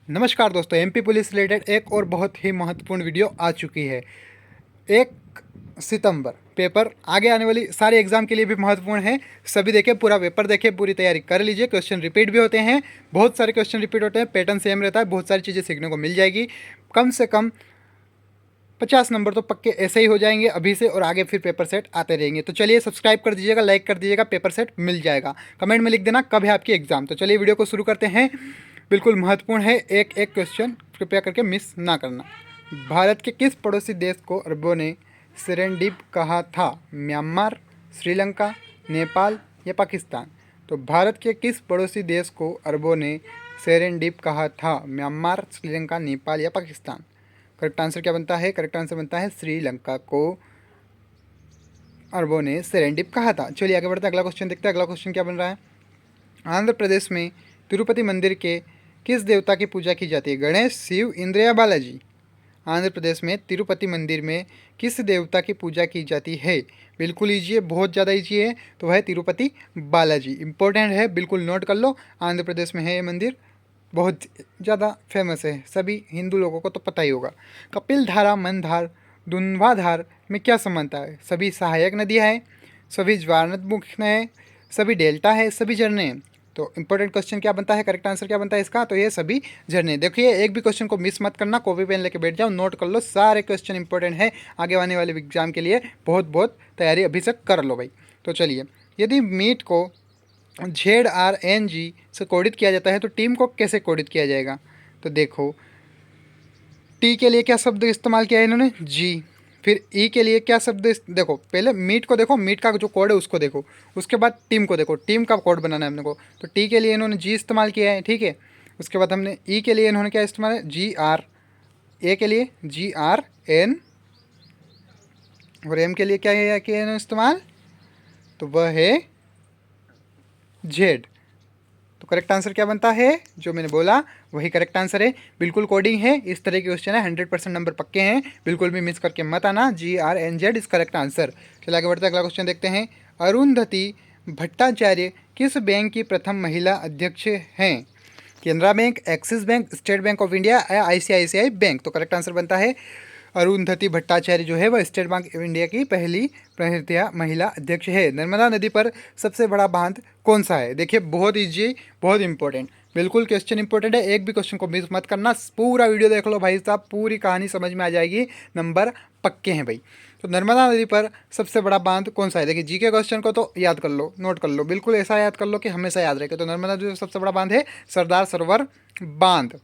नमस्कार दोस्तों, MP police related एक और बहुत ही महत्वपूर्ण वीडियो आ चुकी है। 1 सितंबर पेपर आगे आने वाली सारे एग्जाम के लिए भी महत्वपूर्ण है। सभी देखें, पूरा पेपर देखें, पूरी तैयारी कर लीजिए। क्वेश्चन रिपीट भी होते हैं, बहुत सारे क्वेश्चन रिपीट होते हैं, पैटर्न सेम रहता है, बहुत सारी चीज़ें सीखने को मिल जाएगी। कम से कम 50 नंबर तो पक्के ऐसे ही हो जाएंगे अभी से, और आगे फिर पेपर सेट आते रहेंगे। तो चलिए सब्सक्राइब कर दीजिएगा, लाइक कर दीजिएगा, पेपर सेट मिल जाएगा। कमेंट में लिख देना कब है आपकी एग्जाम। तो चलिए वीडियो को शुरू करते हैं। बिल्कुल महत्वपूर्ण है, एक एक क्वेश्चन कृपया करके मिस ना करना। भारत के किस पड़ोसी देश को अरबों ने सेरेंडिप कहा था? म्यांमार, श्रीलंका, नेपाल या पाकिस्तान? तो भारत के किस पड़ोसी देश को अरबों ने सेरेंडिप कहा था? म्यांमार, श्रीलंका, नेपाल या पाकिस्तान? करेक्ट आंसर क्या बनता है? करेक्ट आंसर बनता है श्रीलंका को अरबों ने सेरेंडिप कहा था। चलिए आगे बढ़ते हैं, अगला क्वेश्चन देखते हैं। अगला क्वेश्चन क्या बन रहा है? आंध्र प्रदेश में तिरुपति मंदिर के किस देवता की पूजा की जाती है? गणेश, शिव, इंद्र या बालाजी? आंध्र प्रदेश में तिरुपति मंदिर में किस देवता की पूजा की जाती है? बिल्कुल ईजी है, बहुत ज़्यादा ईजी है, तो वह है तिरुपति बालाजी। इंपॉर्टेंट है, बिल्कुल नोट कर लो। आंध्र प्रदेश में है ये मंदिर, बहुत ज़्यादा फेमस है, सभी हिंदू लोगों को तो पता ही होगा। कपिल धारा, मंदार, धुंधाधार में क्या समानता है? सभी सहायक नदियाँ हैं, सभी ज्वारनदमुख हैं, सभी डेल्टा है, सभी झरने हैं। तो इंपॉर्टेंट क्वेश्चन क्या बनता है? करेक्ट आंसर क्या बनता है इसका? तो ये सभी झरने। देखिए, एक भी क्वेश्चन को मिस मत करना, कॉपी पेन लेके बैठ जाओ, नोट कर लो, सारे क्वेश्चन इंपॉर्टेंट है आगे आने वाले एग्जाम के लिए। बहुत बहुत तैयारी अभी से कर लो भाई। तो चलिए, यदि मीट को ZRNG से कोडित किया जाता है तो टीम को कैसे कोडित किया जाएगा? तो देखो, टी के लिए क्या शब्द इस्तेमाल किया है इन्होंने? जी। फिर ई के लिए क्या शब्द देखो, पहले मीट को देखो, मीट का जो कोड है उसको देखो, उसके बाद टीम को देखो, टीम का कोड बनाना है अपने को। तो टी के लिए इन्होंने जी इस्तेमाल किया है, ठीक है। उसके बाद हमने ई के लिए इन्होंने क्या इस्तेमाल है? GR। ए के लिए GRN, और एम के लिए क्या किया इन्होंने इस्तेमाल? तो वह है जेड। तो करेक्ट आंसर क्या बनता है? जो मैंने बोला वही करेक्ट आंसर है। बिल्कुल कोडिंग है, इस तरह के क्वेश्चन है, 100% नंबर पक्के हैं, बिल्कुल भी मिस करके मत आना। GRNZ is correct answer. चलिए आगे बढ़ते हैं, अगला क्वेश्चन देखते हैं। अरुंधति भट्टाचार्य किस बैंक की प्रथम महिला अध्यक्ष हैं? Canara bank, axis bank, state bank of India या ICICI बैंक? तो करेक्ट आंसर बनता है अरुंधति भट्टाचार्य जो है वह स्टेट बैंक ऑफ इंडिया की पहली महिला अध्यक्ष है। नर्मदा नदी पर सबसे बड़ा बांध कौन सा है? देखिए, बहुत ईजी, बहुत इंपॉर्टेंट, बिल्कुल क्वेश्चन इंपॉर्टेंट है, एक भी क्वेश्चन को मिस मत करना। पूरा वीडियो देख लो भाई साहब, पूरी कहानी समझ में आ जाएगी, नंबर पक्के हैं भाई। तो नर्मदा नदी पर सबसे बड़ा बांध कौन सा है? देखिए, जी के क्वेश्चन को तो याद कर लो, नोट कर लो, बिल्कुल ऐसा याद कर लो कि हमेशा याद रहे। तो नर्मदा नदी पर सबसे बड़ा बांध है सरदार सरोवर बांध।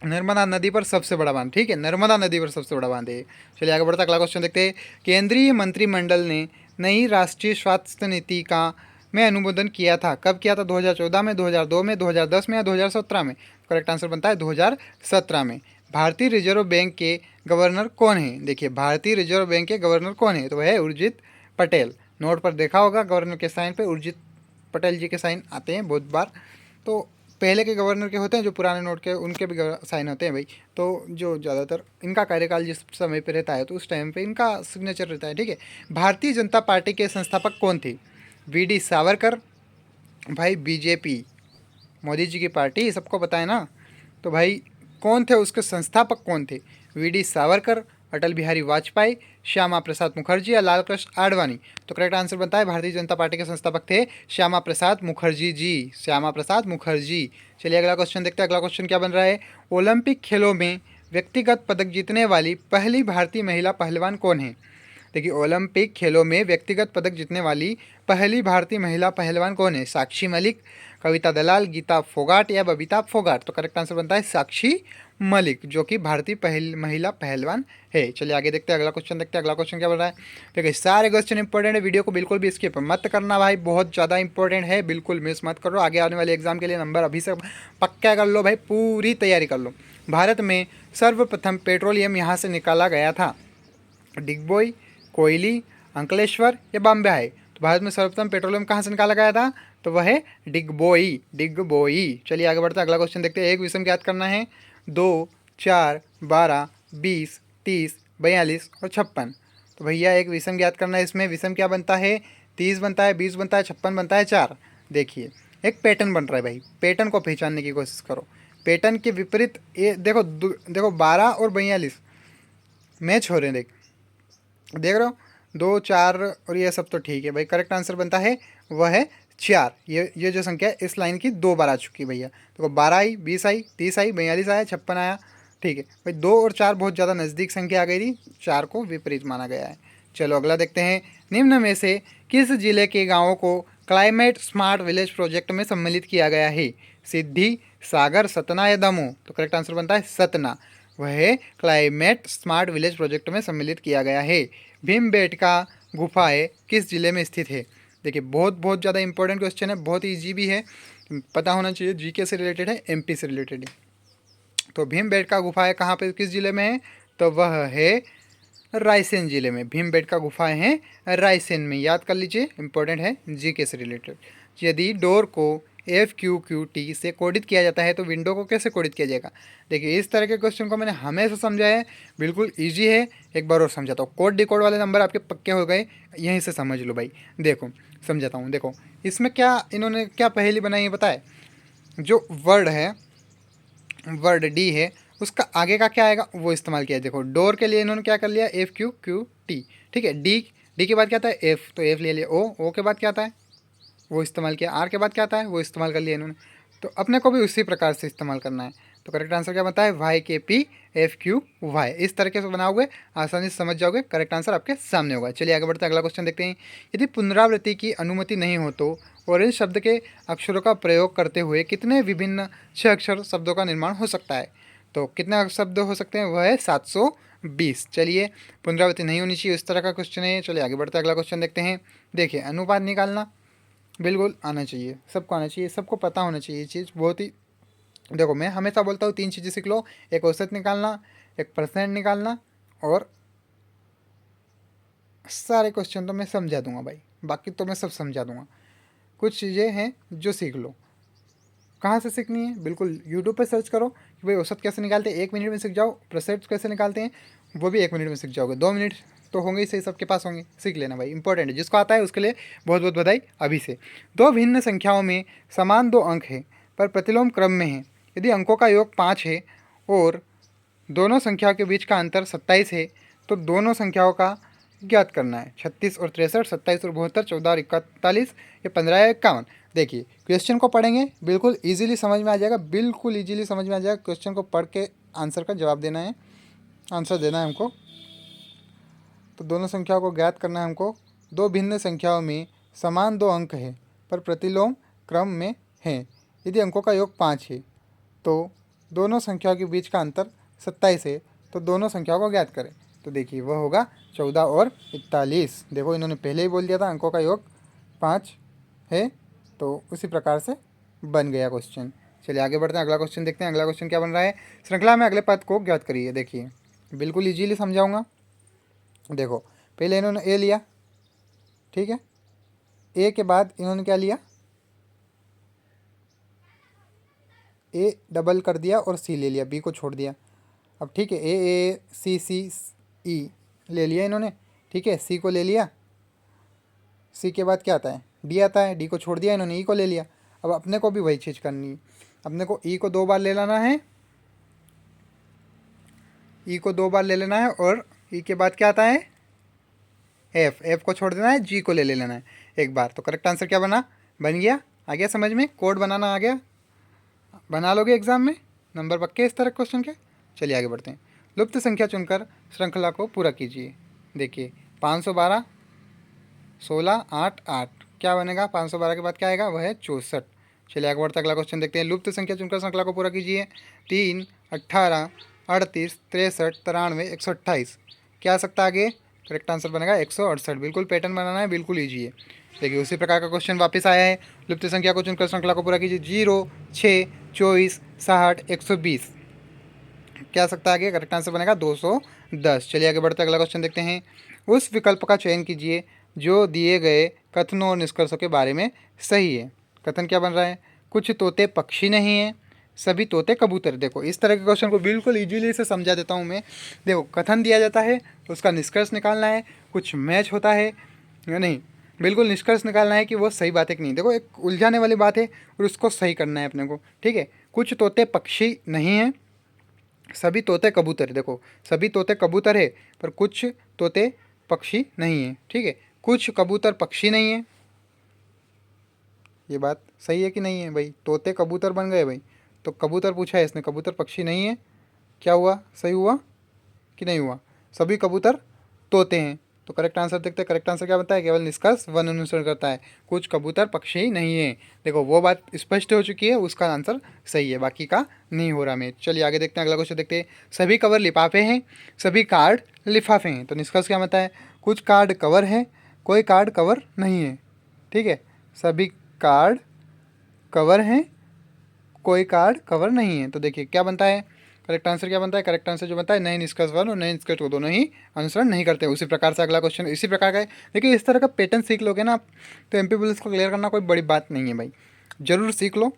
नर्मदा नदी पर सबसे बड़ा बांध, ठीक है, नर्मदा नदी पर सबसे बड़ा बांध है। चलिए आगे बढ़ता, अगला क्वेश्चन देखते हैं। केंद्रीय मंत्रिमंडल ने नई राष्ट्रीय स्वास्थ्य नीति का में अनुमोदन किया था? कब किया था? 2014 में, 2002 में, 2010 में या 2017 में? करेक्ट आंसर बनता है 2017 में। भारतीय रिजर्व बैंक के गवर्नर कौन है? देखिए, भारतीय रिजर्व बैंक के गवर्नर कौन है? तो वह है उर्जित पटेल। नोट पर देखा होगा, गवर्नर के साइन पे उर्जित पटेल जी के साइन आते हैं बहुत बार। तो पहले के गवर्नर के होते हैं, जो पुराने नोट के, उनके भी साइन होते हैं भाई। तो जो ज़्यादातर इनका कार्यकाल जिस समय पे रहता है तो उस टाइम पे इनका सिग्नेचर रहता है, ठीक है। भारतीय जनता पार्टी के संस्थापक कौन थे? VD सावरकर, भाई BJP, मोदी जी की पार्टी, सबको पता है ना। तो भाई कौन थे उसके संस्थापक, कौन थे? VD सावरकर, अटल बिहारी वाजपेयी, श्यामा प्रसाद मुखर्जी या लाल कृष्ण आडवाणी? तो करेक्ट आंसर बनता है भारतीय जनता पार्टी के संस्थापक थे श्यामा प्रसाद मुखर्जी जी, श्यामा प्रसाद मुखर्जी। चलिए अगला क्वेश्चन देखते हैं। अगला क्वेश्चन क्या बन रहा है? ओलंपिक खेलों में व्यक्तिगत पदक जीतने वाली पहली भारतीय महिला पहलवान कौन है? देखिए, ओलंपिक खेलों में व्यक्तिगत पदक जीतने वाली पहली भारतीय महिला पहलवान कौन है? साक्षी मलिक, कविता दलाल, गीता फोगाट या बबीता फोगाट? तो करेक्ट आंसर बनता है साक्षी मलिक, जो कि भारतीय महिला पहलवान है। चलिए आगे देखते हैं, अगला क्वेश्चन देखते हैं। अगला क्वेश्चन क्या बन रहा है? देखिए, सारे क्वेश्चन इंपॉर्टेंट है, वीडियो को बिल्कुल भी स्किप मत करना भाई, बहुत ज़्यादा इंपॉर्टेंट है, बिल्कुल मिस मत करो। आगे आने वाले एग्जाम के लिए नंबर अभी से पक्का कर लो भाई, पूरी तैयारी कर लो। भारत में सर्वप्रथम पेट्रोलियम यहाँ से निकाला गया था? डिगबोई, कोयली, अंकलेश्वर या बॉम्बे है? तो भारत में सर्वप्रथम पेट्रोलियम कहाँ से निकाला गया था? तो वह है डिगबोई, डिगबोई। चलिए आगे बढ़ते हैं, अगला क्वेश्चन देखते हैं। एक विषम याद करना है। 2, 4, 12, 20, 30, 42 और 56। तो भैया एक विषम याद करना है, इसमें विषम क्या बनता है? 30 बनता है, 20 बनता है, 56 बनता है, 4। देखिए, एक पैटर्न बन रहा है भाई, पैटर्न को पहचानने की कोशिश करो। पैटर्न के विपरीत ये देखो देखो 12 और 42 मैच हो रहे हैं, देख रहे हो, 2 4 और ये सब तो ठीक है भाई। करेक्ट आंसर बनता है वह है 4। ये जो संख्या है इस लाइन की 2 बार आ चुकी है भैया। देखो 12 आई, 20 आई, 30 आई, 42 आया, 56 आया, ठीक है भाई। 2 और 4 बहुत ज़्यादा नज़दीक संख्या आ गई थी, 4 को विपरीत माना गया है। चलो अगला देखते हैं। निम्न में से किस जिले के गाँवों को क्लाइमेट स्मार्ट विलेज प्रोजेक्ट में सम्मिलित किया गया है? सिद्धि, सागर, सतना या दमोह? तो करेक्ट आंसर बनता है सतना। वह क्लाइमेट स्मार्ट विलेज प्रोजेक्ट में सम्मिलित किया गया है। भीमबेटका गुफाएं किस जिले में स्थित है? देखिए बहुत बहुत ज़्यादा इंपॉर्टेंट क्वेश्चन है, बहुत ईजी भी है, पता होना चाहिए, जीके से रिलेटेड है, एमपी से रिलेटेड है। तो भीमबेटका गुफाएं कहाँ पे किस जिले में है? तो वह है रायसेन जिले में। भीमबेटका गुफाएं हैं रायसेन में, याद कर लीजिए, इंपॉर्टेंट है, जीके से रिलेटेड। यदि डोर को FQQT से कोडित किया जाता है तो विंडो को कैसे कोडित किया जाएगा? देखिए इस तरह के क्वेश्चन को मैंने हमेशा समझा है, बिल्कुल इजी है। एक बार और समझाता हूँ, कोड डिकोड वाले नंबर आपके पक्के हो गए, यहीं से समझ लो भाई। देखो समझाता हूँ, देखो इसमें क्या इन्होंने क्या पहेली बनाई है बताए? जो वर्ड है, वर्ड डी है, उसका आगे का क्या आएगा वो इस्तेमाल किया है। देखो डोर के लिए इन्होंने क्या कर लिया, FQQT, ठीक है। डी के बाद क्या आता है? एफ, तो एफ ले लिया। ओ के बाद क्या आता है वो इस्तेमाल किया। आर के बाद क्या आता है वो इस्तेमाल कर लिया इन्होंने। तो अपने को भी उसी प्रकार से इस्तेमाल करना है। तो करेक्ट आंसर क्या बनता है? YKP FQ Y। इस तरीके से बनाओगे, आसानी से समझ जाओगे, करेक्ट आंसर आपके सामने होगा। चलिए आगे बढ़ते हैं, अगला क्वेश्चन देखते हैं। यदि पुनरावृत्ति की अनुमति नहीं हो तो ऑरेंज शब्द के अक्षरों का प्रयोग करते हुए कितने विभिन्न 6 अक्षर शब्दों का निर्माण हो सकता है? तो कितने शब्द हो सकते हैं? वह है 720। चलिए पुनरावृत्ति नहीं होनी चाहिए, इस तरह का क्वेश्चन है। चलिए आगे बढ़ते हैं, अगला क्वेश्चन देखते हैं। देखिए अनुपात निकालना बिल्कुल आना चाहिए, सबको आना चाहिए, सबको पता होना चाहिए ये चीज़, बहुत ही। देखो मैं हमेशा बोलता हूँ 3 चीज़ें सीख लो, एक औसत निकालना, एक परसेंट निकालना, और सारे क्वेश्चन तो मैं समझा दूंगा भाई, बाकी तो मैं सब समझा दूंगा। कुछ चीज़ें हैं जो सीख लो। कहाँ से सीखनी है? बिल्कुल यूट्यूब पे सर्च करो कि भाई औसत कैसे निकालते हैं, 1 मिनट में सीख जाओ। परसेंट कैसे निकालते हैं वो भी 1 मिनट में सीख जाओगे। 2 मिनट तो होंगे ही सही, सबके पास होंगे, सीख लेना भाई, इंपॉर्टेंट है। जिसको आता है उसके लिए बहुत बहुत बधाई अभी से। 2 भिन्न संख्याओं में समान 2 अंक हैं पर प्रतिलोम क्रम में है। यदि अंकों का योग 5 है और दोनों संख्याओं के बीच का अंतर 27 है तो दोनों संख्याओं का ज्ञात करना है। 36 और 63, 27 और 72, 14 और 41, ये 15 या 51। देखिए क्वेश्चन को पढ़ेंगे, बिल्कुल इजीली समझ में आ जाएगा, बिल्कुल इजीली समझ में आ जाएगा। क्वेश्चन को पढ़ के आंसर का जवाब देना है, आंसर देना है हमको। तो दोनों संख्याओं को ज्ञात करना है हमको। 2 भिन्न संख्याओं में समान 2 अंक है पर प्रतिलोम क्रम में हैं। यदि अंकों का योग 5 है तो दोनों संख्याओं के बीच का अंतर 27 है तो दोनों संख्याओं को ज्ञात करें। तो देखिए वह होगा 14 और 41। देखो इन्होंने पहले ही बोल दिया था अंकों का योग 5 है, तो उसी प्रकार से बन गया क्वेश्चन। चलिए आगे बढ़ते हैं, अगला क्वेश्चन देखते हैं। अगला क्वेश्चन क्या बन रहा है? श्रृंखला में अगले पद को ज्ञात करिए। देखिए बिल्कुल इजीली समझाऊंगा। देखो पहले इन्होंने ए लिया, ठीक है, ए के बाद इन्होंने क्या लिया? ए डबल कर दिया और सी ले लिया, बी को छोड़ दिया। अब ठीक है, ए सी सी ई ले लिया इन्होंने, ठीक है, सी को ले लिया। सी के बाद क्या आता है? डी आता है, डी को छोड़ दिया इन्होंने, ई को ले लिया। अब अपने को भी वही चीज़ करनी है, अपने को ई को 2 बार ले लेना है, ई को 2 बार ले लेना है, और ई के बाद क्या आता है? एफ, एफ को छोड़ देना है, जी को ले लेना है एक बार। तो करेक्ट आंसर क्या बना? बन गया। आ गया समझ में? कोड बनाना आ गया, बना लोगे एग्जाम में, नंबर पक्के इस तरह क्वेश्चन के। चलिए आगे बढ़ते हैं। लुप्त संख्या चुनकर श्रृंखला को पूरा कीजिए। देखिए 512, 16, 8, 8 क्या बनेगा? 512 के बाद क्या आएगा? वह है 64। चलिए आगे बढ़ते अगला क्वेश्चन देखते हैं। लुप्त संख्या चुनकर श्रृंखला को पूरा कीजिए। 3, 18, 38, 63, 93, 128 क्या आ सकता है आगे? करेक्ट आंसर बनेगा 168। बिल्कुल पैटर्न बनाना है, बिल्कुल ईजी है। देखिए उसी प्रकार का क्वेश्चन वापस आया है। लुप्त संख्या को चुनकर श्रृंखला को पूरा कीजिए। 0, 6, 24, 60, 120 क्या आ सकता है आगे? करेक्ट आंसर बनेगा 210। चलिए आगे बढ़ते अगला क्वेश्चन देखते हैं। उस विकल्प का चयन कीजिए जो दिए गए कथनों और निष्कर्षों के बारे में सही है। कथन क्या बन रहा है? कुछ तोते पक्षी नहीं है, सभी तोते कबूतर। देखो इस तरह के क्वेश्चन को बिल्कुल इजीली से समझा देता हूँ मैं। देखो कथन दिया जाता है, उसका निष्कर्ष निकालना है, कुछ मैच होता है या नहीं, बिल्कुल निष्कर्ष निकालना है कि वो सही बात है कि नहीं। देखो एक उलझाने वाली बात है और उसको सही करना है अपने को, ठीक है। कुछ तोते पक्षी नहीं हैं, सभी तोते कबूतर है। देखो सभी तोते कबूतर है पर कुछ तोते पक्षी नहीं है, ठीक है। कुछ कबूतर पक्षी नहीं है, ये बात सही है कि नहीं है भाई? तोते कबूतर बन गए भाई, तो कबूतर पूछा है इसने, कबूतर पक्षी नहीं है, क्या हुआ? सही हुआ कि नहीं हुआ? सभी कबूतर तोते हैं, तो करेक्ट आंसर देखते हैं। करेक्ट आंसर क्या बनता है? केवल निष्कर्ष वन अनुसरण करता है, कुछ कबूतर पक्षी नहीं है। देखो वो बात स्पष्ट हो चुकी है, उसका आंसर सही है, बाकी का नहीं हो रहा मैच। चलिए आगे देखते हैं, अगला क्वेश्चन देखते हैं। सभी कवर लिफाफे हैं, सभी कार्ड लिफाफे हैं, तो निष्कर्ष क्या बनता है? कुछ कार्ड कवर है, कोई कार्ड कवर नहीं है, ठीक है। सभी कार्ड कवर हैं, कोई कार्ड कवर नहीं है, तो देखिए क्या बनता है? करेक्ट आंसर क्या बनता है? करेक्ट आंसर जो बनता है, नए निष्कर्ष वन और नए निष्कर्ष टू दोनों ही अनुसरण नहीं करते। उसी प्रकार से अगला क्वेश्चन इसी प्रकार का है। देखिए इस तरह का पैटर्न सीख लोगे ना तो एमपी पुलिस को क्लियर करना कोई बड़ी बात नहीं है भाई, जरूर सीख लो,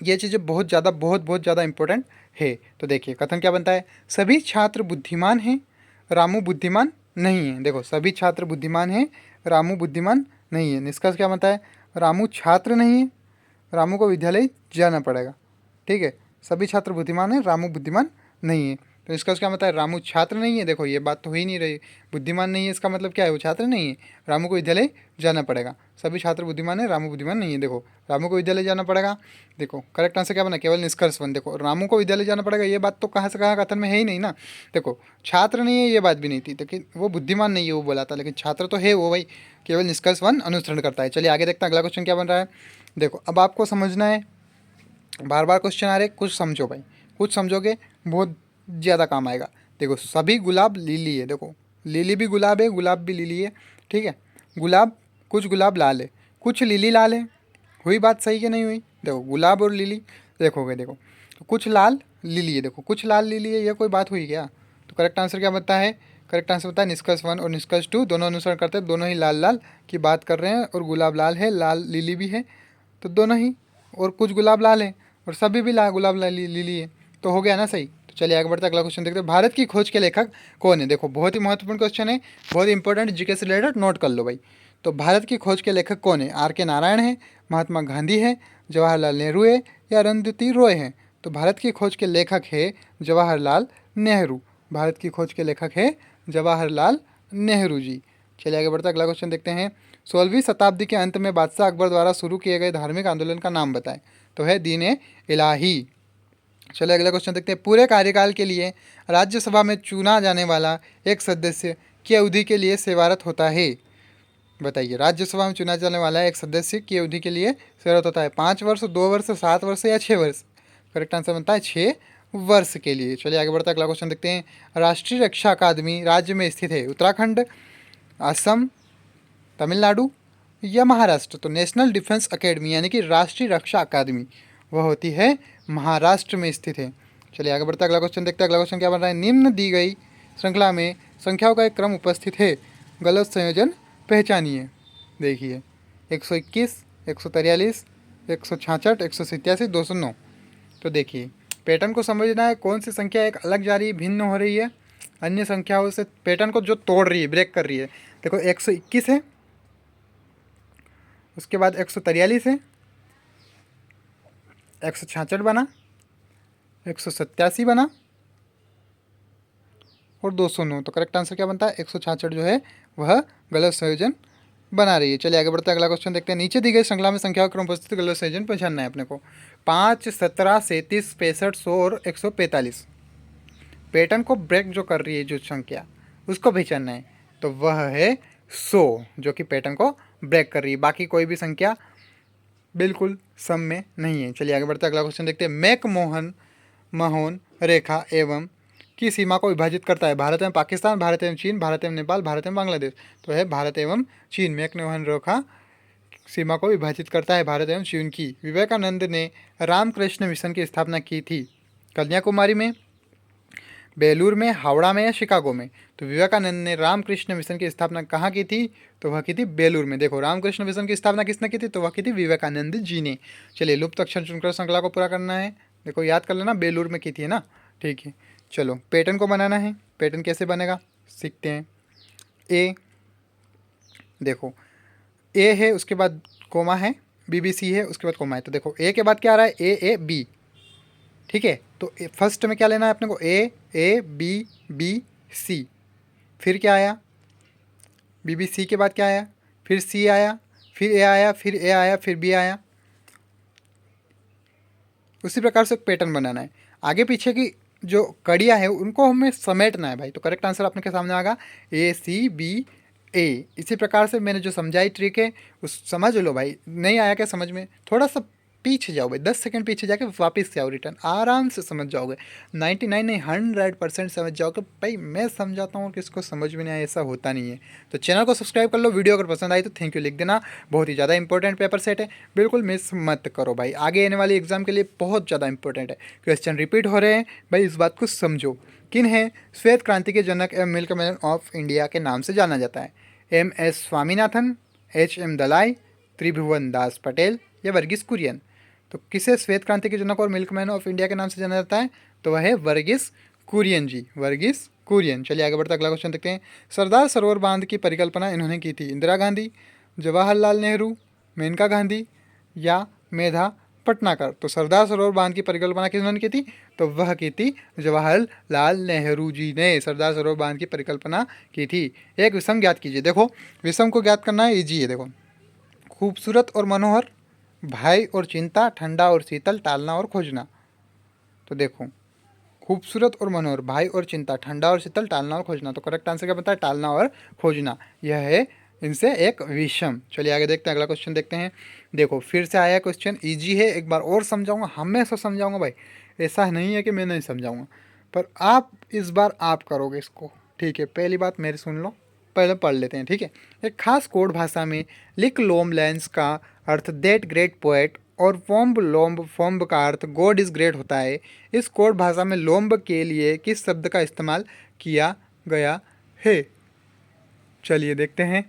ये चीज़ें बहुत ज़्यादा बहुत ज़्यादा इंपॉर्टेंट है। तो देखिए कथन क्या बनता है? सभी छात्र बुद्धिमान हैं, रामू बुद्धिमान नहीं है। देखो सभी छात्र बुद्धिमान हैं, रामू बुद्धिमान नहीं है। निष्कर्ष क्या बनता है? रामू छात्र नहीं है, रामू को विद्यालय जाना पड़ेगा, ठीक है। सभी छात्र बुद्धिमान हैं, रामू बुद्धिमान नहीं है, तो इसका क्या मतलब है? रामू छात्र नहीं है। देखो ये बात तो हो ही नहीं रही, बुद्धिमान नहीं है इसका मतलब क्या है? वो छात्र नहीं है, रामू को विद्यालय जाना पड़ेगा। सभी छात्र बुद्धिमान है, रामू बुद्धिमान नहीं है। देखो रामू को विद्यालय जाना पड़ेगा, देखो करेक्ट आंसर क्या बना? केवल निष्कर्ष वन। देखो रामू को विद्यालय जाना पड़ेगा, ये बात तो कहाँ से कहाँ कथन में है ही नहीं ना। देखो छात्र नहीं है ये बात भी नहीं थी, लेकिन वो बुद्धिमान नहीं है वो बोला था, लेकिन छात्र तो है वो भाई, केवल निष्कर्ष वन अनुसरण करता है। चलिए आगे देखते हैं अगला क्वेश्चन क्या बन रहा है। देखो अब आपको समझना है, बार बार क्वेश्चन आ रहे, कुछ समझो भाई, कुछ समझोगे बहुत ज़्यादा काम आएगा। देखो सभी गुलाब लीली है, देखो लीली भी गुलाब है, गुलाब भी लीली है, ठीक है। गुलाब, कुछ गुलाब लाल है, कुछ लीली लाल है, हुई बात सही कि नहीं हुई? देखो गुलाब और लिली देखोगे, देखो तो कुछ लाल लिली है, देखो कुछ लाल लिली है, ये कोई बात हुई क्या? तो करेक्ट आंसर क्या बनता है? करेक्ट आंसर बनता है निष्कर्ष वन और निष्कर्ष टू दोनों अनुसरण करते हैं, दोनों ही लाल लाल की बात कर रहे हैं, और गुलाब लाल है, लाल लिली भी है, तो दोनों ही, और कुछ गुलाब लाल है और सभी भी गुलाब लाल लिली है, तो हो गया ना सही। तो चलिए आगे बढ़ते अगला क्वेश्चन देखते हैं। भारत की खोज के लेखक कौन है? देखो बहुत ही महत्वपूर्ण क्वेश्चन है, बहुत इंपॉर्टेंट, जीके से रिलेटेड, नोट कर लो भाई। तो भारत की खोज के लेखक कौन है? आर के नारायण है, महात्मा गांधी है, जवाहरलाल नेहरू है, या अरुंधति रॉय है? तो भारत की खोज के लेखक है जवाहरलाल नेहरू, भारत की खोज के लेखक है जवाहरलाल नेहरू जी। चलिए आगे बढ़ते अगला क्वेश्चन देखते हैं। 16वीं शताब्दी के अंत में बादशाह अकबर द्वारा शुरू किए गए धार्मिक आंदोलन का नाम बताएं, तो है दीन इलाही। चलिए अगला क्वेश्चन देखते हैं। पूरे कार्यकाल के लिए राज्यसभा में चुना जाने वाला एक सदस्य की अवधि के लिए सेवारत होता है? बताइए, राज्यसभा में चुना जाने वाला एक सदस्य की अवधि के लिए सेवारत होता है 5 वर्ष, 2 वर्ष, 7 वर्ष या 6 वर्ष? करेक्ट आंसर बनता है 6 वर्ष के लिए। चलिए आगे बढ़ते अगला क्वेश्चन देखते हैं। राष्ट्रीय रक्षा अकादमी राज्य में स्थित है? उत्तराखंड, असम, तमिलनाडु या महाराष्ट्र? तो नेशनल डिफेंस अकेडमी यानी कि राष्ट्रीय रक्षा अकादमी वह होती है महाराष्ट्र में स्थित है। चलिए आगे बढ़ते अगला क्वेश्चन देखते हैं। अगला क्वेश्चन क्या बन रहा है? निम्न दी गई श्रृंखला में संख्याओं का एक क्रम उपस्थित है, गलत संयोजन पहचानिए। देखिए 121, 143, 166, 187, 209। तो देखिए पैटर्न को समझना है, कौन सी संख्या एक अलग जा रही है, भिन्न हो रही है अन्य संख्याओं से, पैटर्न को जो तोड़ रही है, ब्रेक कर रही है। देखो 121 है, उसके बाद 143 है, 166 बना, 187 बना और 209। तो करेक्ट आंसर क्या बनता है? 166 जो है वह गलत संयोजन बना रही है। चलिए आगे बढ़ते हैं, अगला क्वेश्चन देखते हैं। नीचे दी गई श्रृंखला में संख्याओं क्रम उपस्थित गलत संयोजन पहचानना है अपने को। 5, 17, 37, 65, 100 और 145। पैटर्न को ब्रेक जो कर रही है जो संख्या, उसको पहचानना है, तो वह है 100, जो कि पैटर्न को ब्रेक कर रही है। बाकी कोई भी संख्या बिल्कुल सम में नहीं है। चलिए आगे बढ़ते हैं, अगला क्वेश्चन देखते हैं। मैक मोहन महोन रेखा एवं की सीमा को विभाजित करता है? भारत एवं पाकिस्तान, भारत एवं चीन, भारत एवं नेपाल, भारत एवं बांग्लादेश? तो है भारत एवं चीन। मैक मोहन रेखा सीमा को विभाजित करता है भारत एवं चीन की। विवेकानंद ने रामकृष्ण मिशन की स्थापना की थी कन्याकुमारी में, बेलूर में, हावड़ा में या शिकागो में? तो विवेकानंद ने रामकृष्ण मिशन की स्थापना कहाँ की थी? तो वह की थी बेलूर में। देखो रामकृष्ण मिशन की स्थापना किसने की थी? तो वह की थी विवेकानंद जी ने। चलिए लुप्त अक्षर चुनकर श्रृंखला को पूरा करना है। देखो याद कर लेना, बेलूर में की थी, है ना? ठीक है, चलो पैटर्न को बनाना है। पैटर्न कैसे बनेगा सीखते हैं। ए, देखो ए है, उसके बाद कोमा है, बी बी सी है, उसके बाद कोमा है। तो देखो ए के बाद क्या आ रहा है? ए ए बी, ठीक है, तो फर्स्ट में क्या लेना है अपने को, ए बी बी सी, फिर क्या आया, बी बी सी के बाद क्या आया, फिर सी आया, फिर ए आया, फिर ए आया, फिर बी आया। उसी प्रकार से पैटर्न बनाना है। आगे पीछे की जो कड़ियाँ हैं उनको हमें समेटना है भाई। तो करेक्ट आंसर अपने के सामने आएगा ए सी बी ए। इसी प्रकार से मैंने जो समझाई ट्रिक है उस समझ लो भाई। नहीं आया क्या समझ में, थोड़ा सा पीछे जाओ भाई, 10 सेकंड पीछे जाके वापस से आओ, रिटर्न आराम से समझ जाओगे। 99 नहीं 100% समझ जाओगे भाई। मैं समझाता हूँ, किसको समझ में नहीं आया ऐसा होता नहीं है। तो चैनल को सब्सक्राइब कर लो, वीडियो अगर पसंद आई तो थैंक यू लिख देना। बहुत ही ज़्यादा इंपॉर्टेंट पेपर सेट है, बिल्कुल मिस मत करो भाई। आगे आने वाली एग्जाम के लिए बहुत ज़्यादा इंपॉर्टेंट है, क्वेश्चन रिपीट हो रहे हैं भाई, इस बात को समझो। किन है श्वेत क्रांति के जनक एवं मिल्कमैन ऑफ इंडिया के नाम से जाना जाता है? M S Swaminathan, H M Dalaya, Tribhuvan Das Patel या वर्गीस कुरियन? तो किसे श्वेत क्रांति के जनक और मिल्कमैन ऑफ इंडिया के नाम से जाना जाता है? तो वह है वर्गीस कुरियन जी, वर्गीस कुरियन। चलिए आगे बढ़ते अगला क्वेश्चन देखते हैं। सरदार सरोवर बांध की परिकल्पना इन्होंने की थी? इंदिरा गांधी, जवाहरलाल नेहरू, मेनका गांधी या मेधा पटनाकर? तो सरदार सरोवर बांध की परिकल्पना किन्होंने की थी? तो वह की थी जवाहरलाल नेहरू जी ने सरदार सरोवर बांध की परिकल्पना की थी। एक विषम ज्ञात कीजिए। देखो विषम को ज्ञात करना है, इजी है। देखो खूबसूरत और मनोहर, भय और चिंता, ठंडा और शीतल, टालना और खोजना। तो देखो खूबसूरत और मनोहर, भय और चिंता, ठंडा और शीतल, टालना और खोजना। तो करेक्ट आंसर क्या बनता है? टालना और खोजना। यह है इनसे एक विषम। चलिए आगे देखते हैं, अगला क्वेश्चन देखते हैं। देखो फिर से आया क्वेश्चन, इजी है, एक बार और समझाऊंगा, हमेशा समझाऊंगा भाई, ऐसा नहीं है कि मैं नहीं समझाऊंगा, पर आप इस बार आप करोगे इसको, ठीक है। पहली बात मेरी सुन लो, पहले पढ़ लेते हैं, ठीक है। एक खास कोड भाषा में लिक लोम लेंस का अर्थ दैट ग्रेट पोएट और वोम्ब लोम्ब फोम्ब का अर्थ गॉड इज ग्रेट होता है। इस कोड भाषा में लोम्ब के लिए किस शब्द का इस्तेमाल किया गया है? चलिए देखते हैं,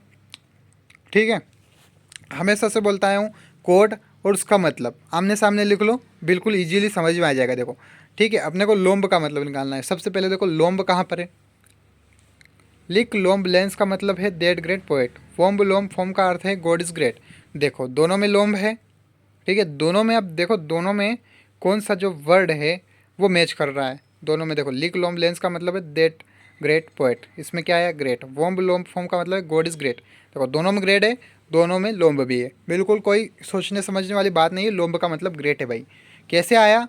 ठीक है। हमेशा से बोलता आया हूँ, कोड और उसका मतलब आमने सामने लिख लो, बिल्कुल इजीली समझ में आ जाएगा। देखो ठीक है, अपने को लोम्ब का मतलब निकालना है। सबसे पहले देखो लोम्ब कहाँ पर है, लिक लोम्ब लेंस का मतलब है दैट ग्रेट पोएट, वोम्ब लोम्ब फॉर्म का अर्थ है गॉड इज ग्रेट। देखो दोनों में लोम्ब है, ठीक है। दोनों में अब देखो दोनों में कौन सा जो वर्ड है वो मैच कर रहा है। दोनों में देखो लिक लोम्ब लेंस का मतलब है दैट ग्रेट पोएट, इसमें क्या है ग्रेट। वोम्ब लोम्ब फॉर्म का मतलब है गॉड इज ग्रेट। देखो दोनों में ग्रेट है, दोनों में लोम्ब भी है, बिल्कुल कोई सोचने समझने वाली बात नहीं है। लोम्ब का मतलब ग्रेट है भाई। कैसे आया,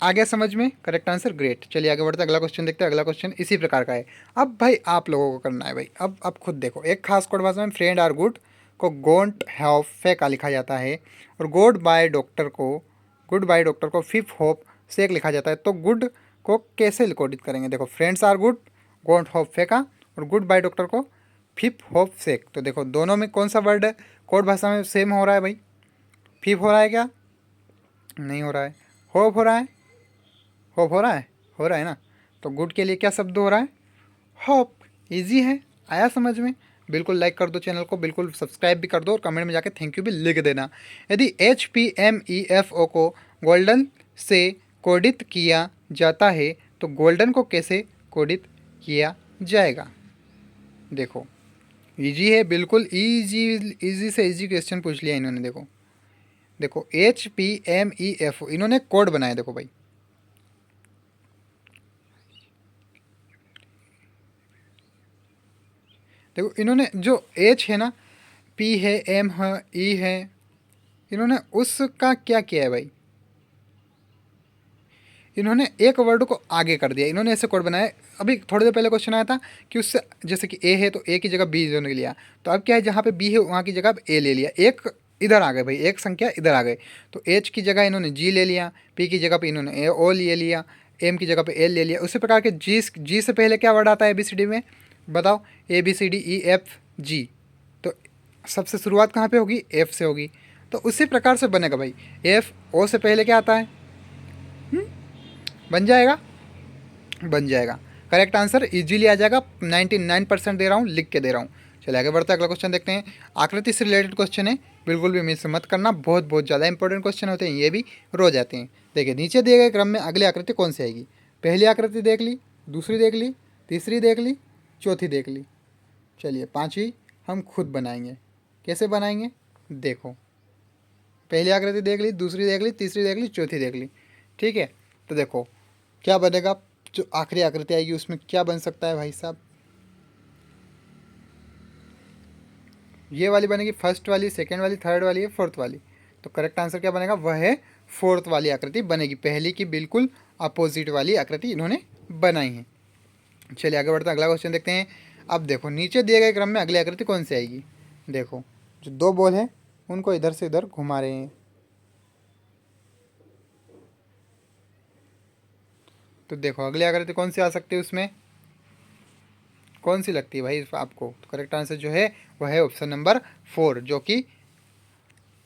आ गया समझ में? Correct answer great. चलिए आगे बढ़ते हैं, अगला क्वेश्चन देखते हैं। अगला क्वेश्चन इसी प्रकार का है। अब भाई आप लोगों को करना है भाई, अब खुद देखो। एक खास कोड भाषा में फ्रेंड आर गुड को गोंट हैव फेका लिखा जाता है, और गुड बाय डॉक्टर को फिफ होप सेक लिखा जाता है। तो गुड को कैसे कोडित करेंगे? देखो फ्रेंड्स आर गुड, गोंट होप फेका, और गुड बाय डॉक्टर को फिफ होप सेक। तो देखो दोनों में कौन सा वर्ड है कोड भाषा में सेम हो रहा है भाई? फिफ हो रहा है क्या? नहीं हो रहा है। होप हो रहा है? होप हो रहा है ना। तो गुड के लिए क्या शब्द हो रहा है? होप। इजी है, आया समझ में? बिल्कुल लाइक कर दो चैनल को, बिल्कुल सब्सक्राइब भी कर दो, और कमेंट में जाके थैंक यू भी लिख देना। यदि HPMEFO को गोल्डन से कोडित किया जाता है तो गोल्डन को कैसे कोडित किया जाएगा? देखो इजी है, बिल्कुल इजी, इजी से इजी क्वेश्चन पूछ लिया इन्होंने। देखो देखो HPMEFO इन्होंने कोड बनाया, देखो भाई। देखो इन्होंने जो एच है ना, पी है, एम है, ई है, इन्होंने उसका क्या किया है भाई? इन्होंने एक वर्ड को आगे कर दिया, इन्होंने ऐसे कोड बनाया। अभी थोड़ी देर पहले क्वेश्चन आया था कि उससे जैसे कि ए है तो ए की जगह बी इन्होंने लिया, तो अब क्या है जहाँ पे बी है वहाँ की जगह अब ए ले लिया, एक इधर आ गए भाई, एक संख्या इधर आ गए। तो एच की जगह इन्होंने जी ले लिया, पी की जगह पे इन्होंने ए ओ ले लिया, एम की जगह पे एल ले लिया। उसी प्रकार के जी से पहले क्या वर्ड आता है ABCD में? बताओ, ABCDEFG। तो सबसे शुरुआत कहाँ पे होगी? एफ से होगी। तो उसी प्रकार से बनेगा भाई। एफ ओ से पहले क्या आता है? बन जाएगा, बन जाएगा। करेक्ट आंसर इजीली आ जाएगा, 99% दे रहा हूँ, लिख के दे रहा हूँ। चलिए आगे बढ़ते हैं, अगला क्वेश्चन देखते हैं। आकृति से रिलेटेड क्वेश्चन है, बिल्कुल भी मिस मत करना, बहुत बहुत ज़्यादा इंपॉर्टेंट क्वेश्चन होते हैं, ये भी रोज आते हैं। देखिए नीचे दिए गए क्रम में अगली आकृति कौन सी आएगी? पहली आकृति देख ली, दूसरी देख ली, तीसरी देख ली, चौथी देख ली। चलिए पाँचवीं हम खुद बनाएंगे। कैसे बनाएंगे? देखो पहली आकृति देख ली, दूसरी देख ली, तीसरी देख ली, चौथी देख ली। ठीक है। तो देखो क्या बनेगा, जो आखिरी आकृति आएगी उसमें क्या बन सकता है भाई साहब, ये वाली बनेगी, फर्स्ट वाली, सेकेंड वाली, थर्ड वाली, फोर्थ वाली। तो करेक्ट आंसर क्या बनेगा, वह है फोर्थ वाली आकृति बनेगी, पहली की बिल्कुल अपोजिट वाली आकृति इन्होंने बनाई है। चलिए आगे बढ़ते हैं, अगला क्वेश्चन देखते हैं। अब देखो नीचे दिए गए क्रम में अगली आकृति कौन सी आएगी। देखो जो दो बॉल है उनको इधर से इधर घुमा रहे हैं, तो देखो अगली आकृति कौन सी आ सकती है, उसमें कौन सी लगती है भाई आपको। तो करेक्ट आंसर जो है वह है ऑप्शन नंबर 4, जो कि